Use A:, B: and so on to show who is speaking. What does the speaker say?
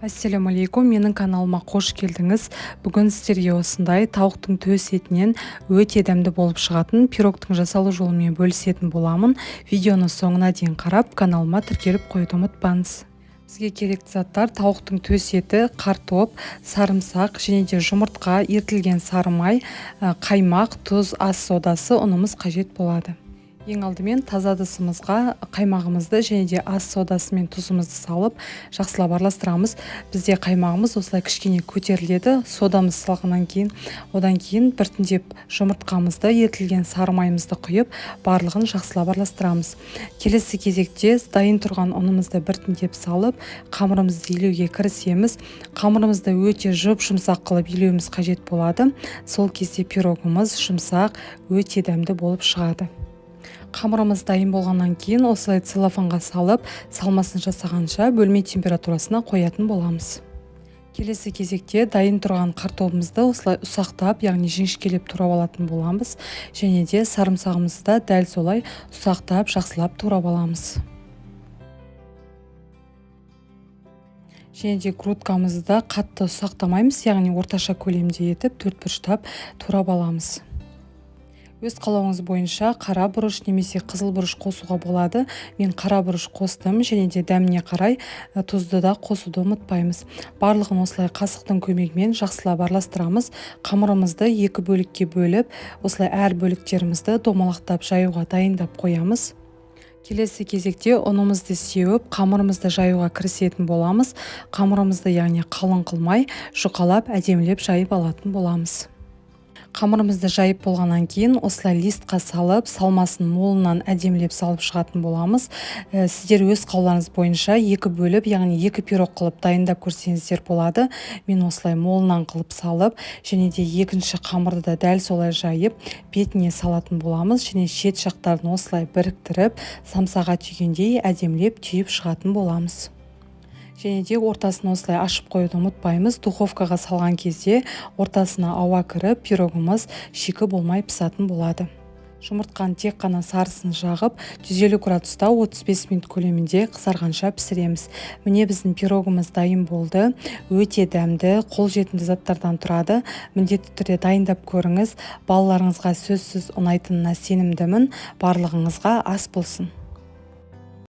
A: Ассалаумалейкум, менің каналыма қош келдіңіз. Бүгін сіздерге осындай тауықтың төс етінен өте дәмді болып шығатын пирогтың жасалу жолымен бөлісетін боламын. Видеоны соңына дейін қарап, каналыма тіркеліп қоюды ұмытпаңыз. Бізге керекті заттар: тауықтың төс еті, картоп, сарымсақ және де жұмыртқа, ерітілген сары май, қаймақ, тұз, ас содасы, ұнымыз қажет болады. Ең алдымен таза ыдысымызға қаймағымызды және де ас содасы мен тұзымызды салып, жақсылап араластырамыз. Бізде қаймағымыз осылай кішкене көтеріледі. Содамыз салғаннан кейін, одан кейін біртіндеп жұмыртқамызды, ерітілген сары майымызды құйып, барлығын жақсылап араластырамыз. Келесі кезекте дайын тұрған ұнымызды біртіндеп салып, қамырымызды илеуге кірісеміз. Қамырымызды өте жұмсақ қылып илеуіміз қажет болады. Сол кезде пирогымыз жұмсақ, өте дәмді болып шығады. Қамырымыз дайын болғаннан кейін осылай целлофанға салып, салмасын жасағанша бөлме температурасына қоятын боламыз. Келесі кезекте дайын тұрған картопымызды осылай ұсақтап, яғни жіңішкелеп турап алатын боламыз. Және де сарымсағымызды да дәл солай ұсақтап, жақсылап турап аламыз. Және де грудкамызды да қатты ұсақтамаймыз, яғни орташа көлемде етіп, төрт бұрыштап турап аламыз. Өз қалауыңыз бойынша қара бұрыш немесе қызыл бұрыш қосуға болады. Мен қара бұрыш қостым, және де дәміне қарай тұзды да қосуды ұмытпаймыз. Барлығын осылай қасықтың көмегімен жақсылап араластырамыз. Қамырымызды екі бөлікке бөліп, осылай әр бөліктерімізді домалақтап жаюға дайындап қоямыз. Келесі кезекте ұнымызды сеуіп, қамырымызды жаюға кірісетін боламыз. Қамырымызды яғни қалың қылмай, жұқалап, әдемілеп жайып алатын боламыз. Қамырымызды жайып болғаннан кейін осылай листқа салып, салмасын молынан әдемілеп салып шығатын боламыз. Сіздер өз қалауларыңыз бойынша екі бөліп, яғни екі пирог қылып дайындап көрсеңіздер болады. Мен осылай молынан қылып салып, және де екінші қамырды да дәл солай жайып, бетіне салатын боламыз. Және шет жақтарын осылай біріктіріп, самсаға түйгендей әдемілеп түйіп шығатын боламыз. Және де ортасын осылай ашып қоюды ұмытпаймыз. Духовкаға салған кезде ортасына ауа кіріп, пирогымыз шикі болмай пісатын болады. Жұмыртқаны тек қана сарысын жағып, 150 градуста 35 минут көлемінде қызарғанша пісіреміз. Міне біздің пирогымыз дайын болды. Өте дәмді, қолжетімді заттардан тұрады. Міндетті түрде дайындап көріңіз. Балаларыңызға сөзсіз ұнайтынына сенімдімін. Барлығыңызға ас болсын.